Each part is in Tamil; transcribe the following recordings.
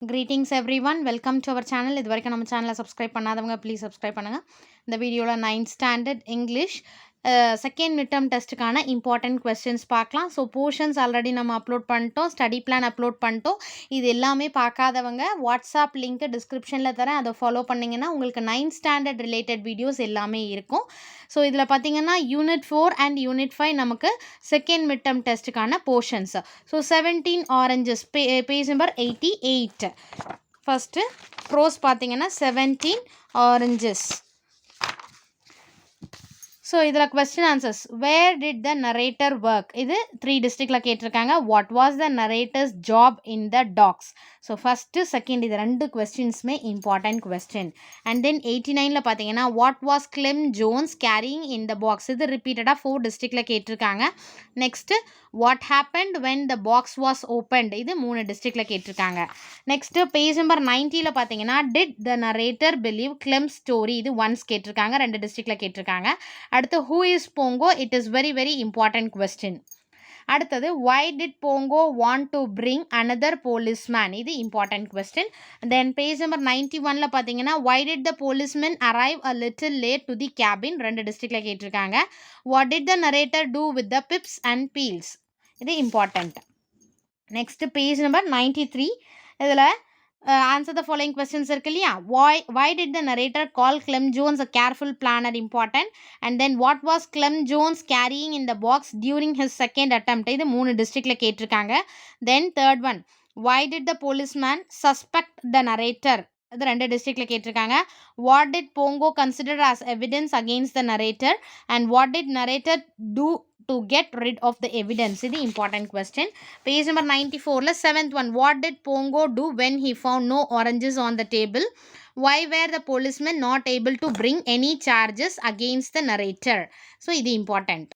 Greetings everyone, welcome to our channel. இது வரைக்கும் நம்ம சேனலை சப்ஸ்கிரைப் பண்ணாதவங்க ப்ளீஸ் சப்ஸ்கிரைப் பண்ணுங்கள். இந்த வீடியோவில் 9th standard English second midterm டெஸ்ட்டுக்கான இம்பார்ட்டன்ட் கொஸ்டின்ஸ் பார்க்கலாம். ஸோ போர்ஷன்ஸ் ஆல்ரெடி நம்ம அப்லோட் பண்ணிட்டோம், ஸ்டடி பிளான் அப்லோட் பண்ணிட்டோம். இது எல்லாமே பார்க்காதவங்க வாட்ஸ்அப் லிங்க்கு டிஸ்கிரிப்ஷனில் தரேன், அதை ஃபாலோ பண்ணிங்கன்னா உங்களுக்கு 9th ஸ்டாண்டர்ட் ரிலேட்டட் வீடியோஸ் எல்லாமே இருக்கும். ஸோ இதில் பார்த்தீங்கன்னா யூனிட் 4 அண்ட் யூனிட் 5 நமக்கு செகண்ட் மிட்டம் டெஸ்ட்டுக்கான portions. So 17 oranges page number 88. First prose பார்த்தீங்கன்னா 17 ஆரஞ்சஸ். ஸோ இதில் question answers. Where did the narrator work? இது 3 டிஸ்ட்ரிக்டில் கேட்டிருக்காங்க. What was the narrator's job in the docks? So first second இது 2 கொஸ்டின்ஸுமே இம்பார்ட்டன்ட் கொஸ்டின். அண்ட் தென் 89ல் பார்த்தீங்கன்னா what was Clem Jones carrying in the box? இது ரிப்பீட்டடாக 4 டிஸ்ட்ரிக்டில் கேட்டிருக்காங்க. Next what happened when the box was opened? இது 3 டிஸ்ட்ரிக்டில் கேட்டிருக்காங்க. நெக்ஸ்ட்டு பேஜ் நம்பர் 90ல் பார்த்தீங்கன்னா did the narrator believe Clem story? இது ஒன்ஸ் கேட்டிருக்காங்க, 2 டிஸ்ட்ரிக்டில் கேட்டிருக்காங்க. அடுத்து who is Bongo? It is very very important question. அடுத்தது why did Pongo want to bring another policeman? இது important question. Then page number 91ல பார்த்தீங்கன்னா why did the policeman arrive a little late to the cabin? 2 டிஸ்ட்ரிக்டில் கேட்டிருக்காங்க. What did the narrator do with the pips and peels? இது important. Next page number 93. இதில் answer the following questions இருக்கு இல்லையா? Why did the narrator call Clem Jones a careful planner? Important. And then what was Clem Jones carrying in the box during his second attempt? இது 3 டிஸ்ட்ரிக்டில் கேட்டிருக்காங்க. Then third one, why did the policeman suspect the narrator? இது 2 டிஸ்ட்ரிக்டில் கேட்டிருக்காங்க. What did Pongo consider as evidence against the narrator? And what did narrator do to get rid of the evidence? இது important question. Page number 94ல 7th one, what did Pongo do when he found no oranges on the table? Why were the policemen not able to bring any charges against the narrator? So இது important.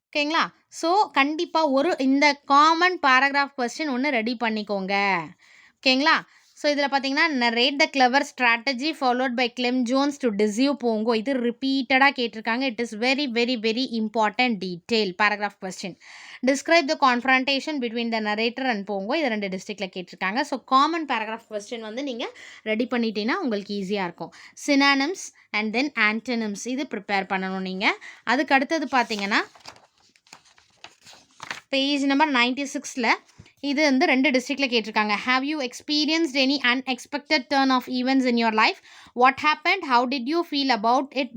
ஓகேங்களா? ஸோ கண்டிப்பாக ஒரு இந்த காமன் பேராகிராஃப் கொஸ்டின் ஒன்று ரெடி பண்ணிக்கோங்க. ஓகேங்களா? ஸோ இதில் பார்த்தீங்கன்னா narrate the clever strategy followed by Clem Jones to deceive Bongo. இது ரிப்பீட்டடாக கேட்டிருக்காங்க. It is very very very important detail paragraph question. Describe the confrontation between the narrator and Bongo. இது 2 டிஸ்ட்ரிக்டில் கேட்டிருக்காங்க. ஸோ காமன் பேராகிராஃப் கொஸ்டின் வந்து நீங்கள் ரெடி பண்ணிட்டீங்கன்னா உங்களுக்கு ஈஸியாக இருக்கும். சினானிம்ஸ் அண்ட் தென் ஆன்டனிம்ஸ் இது ப்ரிப்பேர் பண்ணணும் நீங்கள். அதுக்கு அடுத்தது பார்த்தீங்கன்னா பேஜ் நம்பர் 96ல் இது வந்து 2 டிஸ்ட்ரிக்டில் கேட்டிருக்காங்க. Have you experienced any unexpected turn of events in your life? What happened? How did you feel about it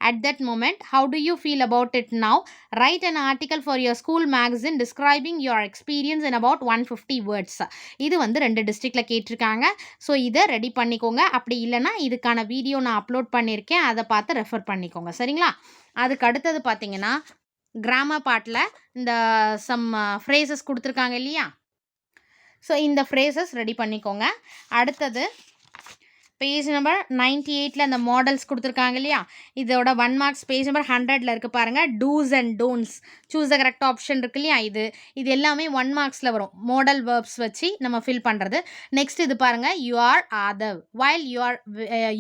at that moment? How to you feel about it now? Right an article for your school magazine describing your experience in about 150 words. இது வந்து 2 டிஸ்ட்ரிக்டில் கேட்டிருக்காங்க. ஸோ இதை ரெடி பண்ணிக்கோங்க. அப்படி இல்லைனா இதுக்கான வீடியோ நான் அப்லோட் பண்ணியிருக்கேன், அதை பார்த்து ரெஃபர் பண்ணிக்கோங்க. சரிங்களா? அதுக்கு அடுத்தது பார்த்தீங்கன்னா கிராமர் பார்ட்டில் இந்த சம் ஃப்ரேசஸ் கொடுத்துருக்காங்க இல்லையா? ஸோ இந்த ஃப்ரேசஸ் ரெடி பண்ணிக்கோங்க. அடுத்தது பேஜ் நம்பர் 98ல் அந்த மாடல்ஸ் கொடுத்துருக்காங்க இல்லையா? இதோட 1 மார்க்ஸ் பேஜ் நம்பர் 100ல் இருக்குது பாருங்கள். Dos and don'ts, choose the correct option இருக்கு இல்லையா? இது எல்லாமே 1 மார்க்ஸில் வரும். மாடல் வேர்ப்ஸ் வச்சு நம்ம ஃபில் பண்ணுறது. நெக்ஸ்ட் இது பாருங்கள். You are Aadhav while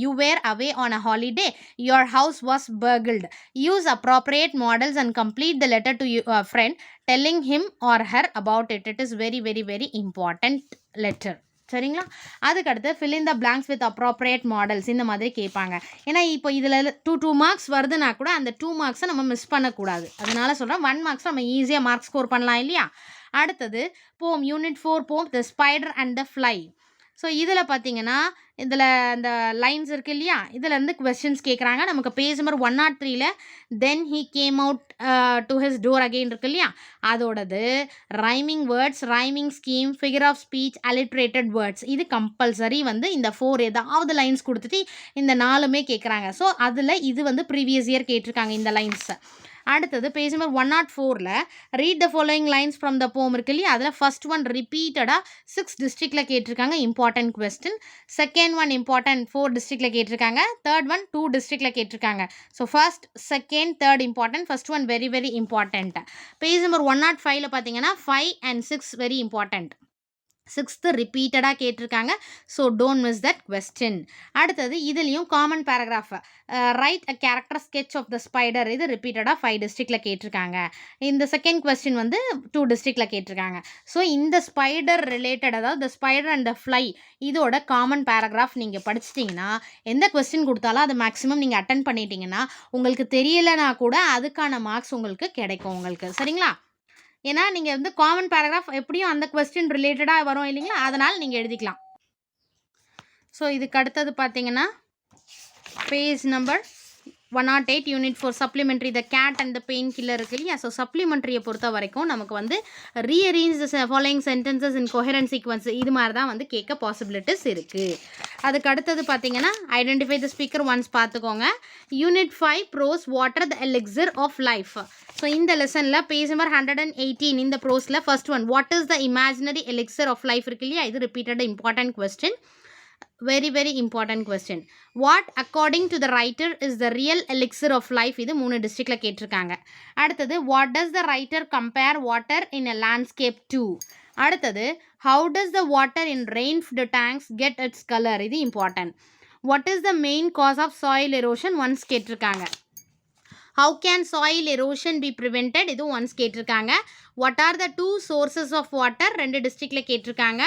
you were away on a holiday your house was burgled. Use appropriate modals and complete the letter to your friend telling him or her about it. It is very very very important letter. சரிங்களா? அதுக்கடுத்து fill in the blanks with appropriate models இந்த மாதிரி கேட்பாங்க. ஏன்னா இப்போ இதில் 2 மார்க்ஸ் வருதுன்னா கூட அந்த 2 மார்க்ஸை நம்ம மிஸ் பண்ணக்கூடாது. அதனால சொல்கிறேன் 1 மார்க்ஸ் நம்ம ஈஸியாக மார்க் ஸ்கோர் பண்ணலாம் இல்லையா? அடுத்தது போம் யூனிட் 4 போம் த spider and the fly. So இதில் பார்த்தீங்கன்னா இதில் அந்த லைன்ஸ் இருக்குது இல்லையா? இதிலேருந்து கொஸ்டின்ஸ் கேட்குறாங்க. நமக்கு பேஜ் நம்பர் 103ல் then he came out to his door again இருக்கு இல்லையா? அதோடது rhyming words, rhyming scheme, figure of speech, alliterated words. இது கம்பல்சரி வந்து இந்த 4 ஏதாவது லைன்ஸ் கொடுத்துட்டு இந்த 4மே கேட்குறாங்க. ஸோ அதில் இது வந்து ப்ரீவியஸ் இயர் கேட்டிருக்காங்க இந்த லைன்ஸை. அடுத்தது பேஜ் நம்பர் 104ல் read the following lines from the poem இருக்கு இல்லையா? அதில் ஃபர்ஸ்ட் ஒன் ரிப்பீட்டடாக 6 டிஸ்ட்ரிக்டில் கேட்டிருக்காங்க. Important question. Second one important 4 டிஸ்ட்ரிக்டில் கேட்டிருக்காங்க. தேர்ட் ஒன் 2 டிஸ்ட்ரிக்டில் கேட்டிருக்காங்க. So first, second, third important. First one very very important. Page number 105ல் பார்த்தீங்கன்னா 5 and 6 வெரி இம்பார்ட்டன்ட். 6th ரிப்பீட்டடாக கேட்டிருக்காங்க. So don't miss that question. அடுத்தது இதுலேயும் common paragraph write a character sketch of the spider, இது ரிப்பீட்டடாக 5 டிஸ்ட்ரிக்டில் கேட்டிருக்காங்க. இந்த செகண்ட் கொஸ்டின் வந்து 2 டிஸ்ட்ரிக்டில் கேட்டிருக்காங்க. ஸோ இந்த ஸ்பைடர் ரிலேட்டட், அதாவது த ஸ்பைடர் அண்ட் த ஃப்ளை, இதோட காமன் பேராகிராஃப் நீங்கள் படிச்சிட்டிங்கன்னா எந்த கொஸ்டின் கொடுத்தாலும் அது மேக்ஸிமம் நீங்கள் அட்டன் பண்ணிட்டீங்கன்னா உங்களுக்கு தெரியலைனா கூட அதுக்கான மார்க்ஸ் உங்களுக்கு கிடைக்கும் உங்களுக்கு. சரிங்களா? ஏன்னா நீங்கள் வந்து காமன் பேராகிராஃப் எப்படியும் அந்த கொஸ்டின் ரிலேட்டடாக வரும் இல்லைங்களா, அதனால் நீங்கள் எழுதிக்கலாம். ஸோ இதுக்கு அடுத்தது பார்த்தீங்கன்னா page number 108 unit 4 supplementary the cat and the pain killer இருக்கு இல்லையா. ஸோ சப்ளிமெண்ட்ரியை பொறுத்த வரைக்கும் நமக்கு வந்து rearrange the following sentences in coherent sequence, இது மாதிரி தான் வந்து கேட்க பாசிபிலிட்டிஸ் இருக்குது. அதுக்கு அடுத்தது பார்த்தீங்கன்னா ஐடென்டிஃபை த ஸ்பீக்கர் ஒன்ஸ் பார்த்துக்கோங்க. Unit 5 prose water the elixir of life. So இந்த லெசனில் பேஜ் நம்பர் 118 இந்த ப்ரோஸில் first one what is the imaginary elixir of life இருக்கு இல்லையா, இது repeated important question. very important question. What according to the writer is the real elixir of life, இது 3 டிஸ்ட்ரிக்ட்ல கேட்டிருக்காங்க. அடுத்தது what does the writer compare water in a landscape to. அடுத்தது how does the water in rainfed tanks get its color, இது important. what is the main cause of soil erosion once கேட்டிருக்காங்க. how can soil erosion be prevented, இது once கேட்டிருக்காங்க. what are the two sources of water, 2 டிஸ்ட்ரிக்ட்ல கேட்டிருக்காங்க.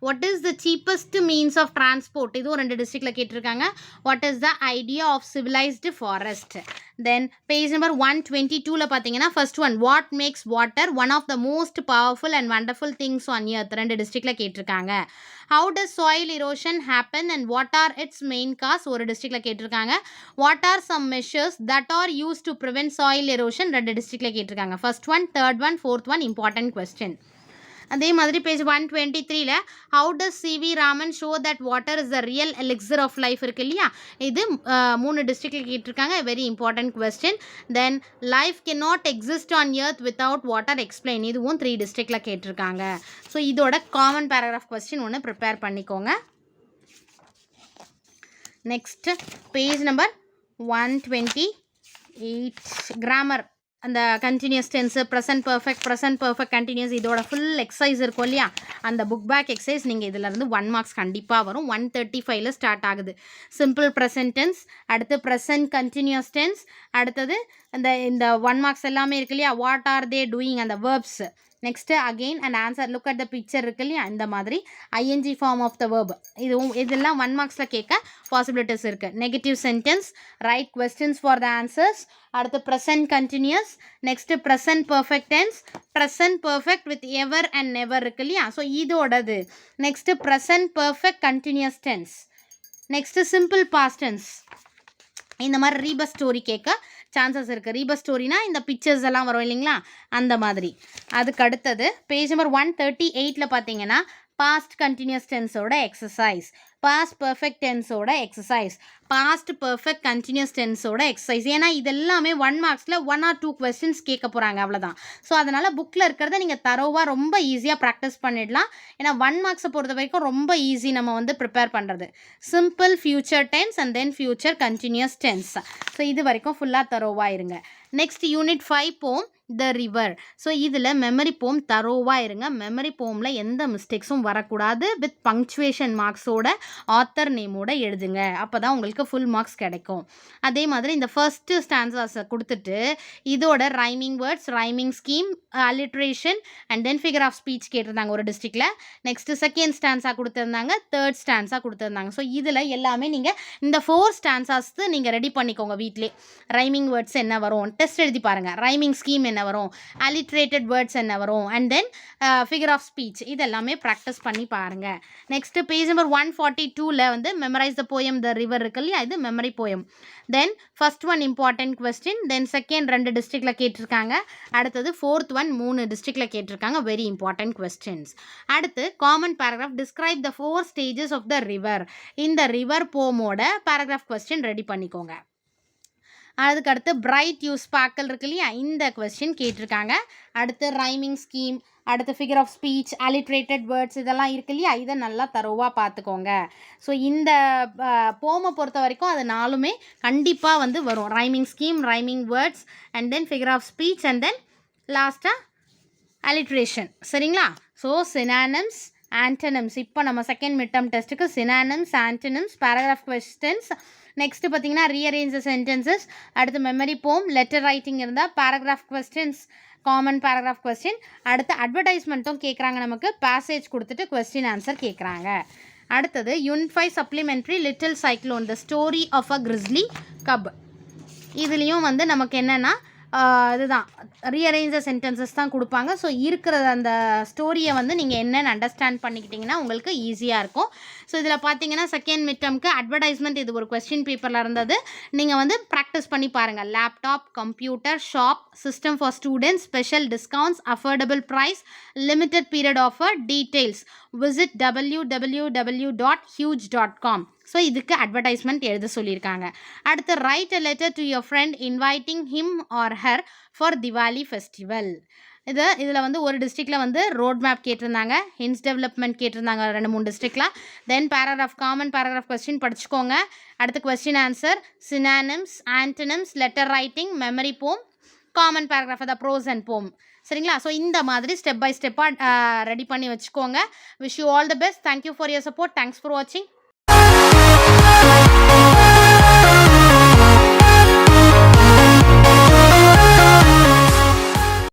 what is the cheapest means of transport, இதுவும் 2 டிஸ்ட்ரிக்ட்ல கேட்டிருக்காங்க. what is the idea of civilized forest. then page number 122ல பார்த்தீங்கன்னா first one what makes water one of the most powerful and wonderful things on earth, 2 டிஸ்ட்ரிக்ட்ல கேட்டிருக்காங்க. how does soil erosion happen and what are its main cause, ஒரு டிஸ்ட்ரிக்ட்ல கேட்டிருக்காங்க. what are some measures that are used to prevent soil erosion, 2 டிஸ்ட்ரிக்ட்ல கேட்டிருக்காங்க. first one, third one, fourth one important question. அதே மாதிரி பேஜ் 123ல how does CV Raman show that water is the real elixir of life இருக்கு இல்லையா, இது 3 டிஸ்ட்ரிக்ட்ல கேட்டிருக்காங்க. Very important question. Than life cannot exist on earth without water, explain, இதுவும் 3 டிஸ்ட்ரிக்ட்ல கேட்டிருக்காங்க. ஸோ இதோட காமன் பேராகிராஃப் கொஸ்டின் ஒன்று ப்ரிப்பேர் பண்ணிக்கோங்க. நெக்ஸ்ட் பேஜ் நம்பர் 128 கிராமர், அந்த continuous tense, present perfect continuous, இதோட ஃபுல் எக்ஸசைஸ் இருக்கும் இல்லையா, அந்த புக் பேக் எக்ஸசைஸ் நீங்கள் இதிலேருந்து 1 மார்க்ஸ் கண்டிப்பாக வரும். 135ல் ஸ்டார்ட் ஆகுது. சிம்பிள் ப்ரெசன்ட் டென்ஸ், அடுத்து ப்ரெசன்ட் கண்டினியூஸ் டென்ஸ், அடுத்தது இந்த 1 மார்க்ஸ் எல்லாமே இருக்கு இல்லையா, வாட் ஆர் தே டூயிங், அந்த verbs. Next again and answer, look at the picture இருக்கு இல்லையா, இந்த மாதிரி ING form of the verb, இதெல்லாம் 1 மார்க்ஸில் கேட்க பாசிபிலிட்டிஸ் இருக்குது. Negative sentence, write questions for the answers, அடுத்து present continuous, next present perfect tense, present perfect with ever and never இருக்கு இல்லையா, ஸோ இதோடது. Next present perfect continuous tense, next simple past tense. இந்த மாதிரி ரீபஸ் ஸ்டோரி கேட்க சான்சஸ் இருக்குது. ரீபஸ் ஸ்டோரினா இந்த பிக்சர்ஸ் எல்லாம் வரும் இல்லைங்களா, அந்த மாதிரி. அதுக்கு அடுத்தது பேஜ் நம்பர் 138ல் பார்த்தீங்கன்னா பாஸ்ட் கண்டினியூஸ் டென்ஸோட எக்ஸசைஸ், பாஸ்ட் பர்ஃபெக்ட் டென்ஸோட எக்ஸசைஸ், பாஸ்ட் பர்ஃபெக்ட் கண்டினியூஸ் டென்ஸோட எக்ஸசைஸ். ஏன்னா இதெல்லாமே 1 மார்க்ஸில் 1 or 2 கொஸ்டின்ஸ் கேட்க போகிறாங்க, அவ்வளோதான். ஸோ அதனால் புக்கில் இருக்கிறத நீங்கள் தரோவாக ரொம்ப ஈஸியாக ப்ராக்டிஸ் பண்ணிடலாம். ஏன்னா 1 மார்க்ஸை பொறுத்த வரைக்கும் ரொம்ப ஈஸி நம்ம வந்து ப்ரிப்பேர் பண்ணுறது. Simple future tense and then future continuous tense. So இது வரைக்கும் ஃபுல்லாக தரோவாக இருங்க. Next unit 5 poem the river. So இதில் மெமரி போம் தரோவாக இருங்க. மெமரி போமில் எந்த மிஸ்டேக்ஸும் வரக்கூடாது. வித் பங்க்சுவேஷன் மார்க்ஸோட ஆத்தர் நேமோட எழுதுங்க, அப்போ தான் உங்களுக்கு ஃபுல் மார்க்ஸ் கிடைக்கும். அதே மாதிரி இந்த ஃபர்ஸ்ட்டு ஸ்டான்ஸாஸை கொடுத்துட்டு இதோட rhyming words, rhyming scheme, alliteration and then figure of speech கேட்டிருந்தாங்க ஒரு டிஸ்ட்ரிக்டில். நெக்ஸ்ட்டு செகண்ட் ஸ்டான்ஸாக கொடுத்துருந்தாங்க, தேர்ட் ஸ்டான்ஸாக கொடுத்துருந்தாங்க. ஸோ இதில் எல்லாமே நீங்கள் இந்த 4 ஸ்டான்ஸாஸ்க்கு நீங்கள் ரெடி பண்ணிக்கோங்க வீட்டிலே. ரைமிங் வேர்ட்ஸ் என்ன வரும் டெஸ்ட் எழுதி பாருங்கள், ரைமிங் ஸ்கீம் என்ன வரும், அலிட்ரேட்டட் வேர்ட்ஸ் என்ன வரும், and then figure of speech, இதெல்லாமே ப்ராக்டிஸ் பண்ணி பாருங்கள். நெக்ஸ்ட்டு பேஜ் நம்பர் 142ல் வந்து memorise the poem the river இருக்கு இல்லையா, இது memory poem. Then first one important question, then second 2 டிஸ்ட்ரிக்டில் கேட்டிருக்காங்க, அடுத்தது ஃபோர்த் ஒன் 3 டிஸ்ட்ரிக்டில் கேட்டிருக்காங்க. Very important questions. அடுத்து common paragraph, describe the 4 stages of the river. இந்த ரிவர் போமோட பேராகிராஃப் கொஸ்டின் ரெடி பண்ணிக்கோங்க. அதுக்கடுத்து பிரைட் யூ ஸ்பார்க்கல் இருக்கு இல்லையா, இந்த கொஸ்டின் கேட்டிருக்காங்க. அடுத்து ரைமிங் ஸ்கீம், அடுத்து figure of speech, alliterated words, இதெல்லாம் இருக்கு இல்லையா, இதை நல்லா தரோவாக பார்த்துக்கோங்க. ஸோ இந்த போமை பொறுத்த வரைக்கும் அது 4மே கண்டிப்பாக வந்து வரும். Rhyming scheme, rhyming words and then figure of speech and then லாஸ்ட்டாக அலிட்ரேஷன். சரிங்களா? So synonyms, antonyms. இப்போ நம்ம செகண்ட் மிட் டர்ம் டெஸ்ட்டுக்கு synonyms, antonyms, paragraph questions, next பார்த்தீங்கன்னா ரீஅரேஞ்ச் த சென்டென்சஸ், அடுத்து மெமரி போம், லெட்டர் ரைட்டிங் இருந்தால் paragraph questions, common paragraph question, அடுத்து அட்வர்டைஸ்மெண்ட்டும் கேட்குறாங்க, நமக்கு பேசேஜ் கொடுத்துட்டு கொஸ்டின் ஆன்சர் கேட்குறாங்க. அடுத்தது unit 5 supplementary little cyclone the story of a grizzly cub. இதுலேயும் வந்து நமக்கு என்னென்னா இதுதான் ரீஅரேஞ்ச் சென்டென்சஸ் தான் கொடுப்பாங்க. ஸோ இருக்கிற அந்த ஸ்டோரியை வந்து நீங்கள் என்னென்னு அண்டர்ஸ்டாண்ட் பண்ணிக்கிட்டிங்கன்னா உங்களுக்கு ஈஸியாக இருக்கும். ஸோ இதில் பார்த்தீங்கன்னா செகண்ட் மிட் டர்ம்க்கு அட்வர்டைஸ்மெண்ட் இது ஒரு கொஸ்டின் பேப்பரில் இருந்தது. நீங்கள் வந்து ப்ராக்டிஸ் பண்ணி பாருங்கள். Laptop, computer, shop, system for students, special discounts, affordable price, limited period offer, details, visit www.huge.com. So இதுக்கு அட்வர்டைஸ்மெண்ட் எழுத சொல்லியிருக்காங்க. அடுத்து write a letter to your friend inviting him or her for Diwali festival. இதில் வந்து ஒரு டிஸ்ட்ரிக்டில் வந்து ரோட் மேப் கேட்டிருந்தாங்க, ஹின்ஸ் டெவலப்மெண்ட் கேட்டிருந்தாங்க 2-3 டிஸ்ட்ரிக்டில். Then paragraph, common paragraph question படிச்சுக்கோங்க. அடுத்து question answer, synonyms, antonyms, letter writing, memory poem, common paragraph அதான் ப்ரோஸ் அண்ட் போம். சரிங்களா? ஸோ இந்த மாதிரி ஸ்டெப் பை ஸ்டெப்பாக ரெடி பண்ணி வச்சுக்கோங்க. Wish you all the best. Thank you for your support. Thanks for வாட்சிங்.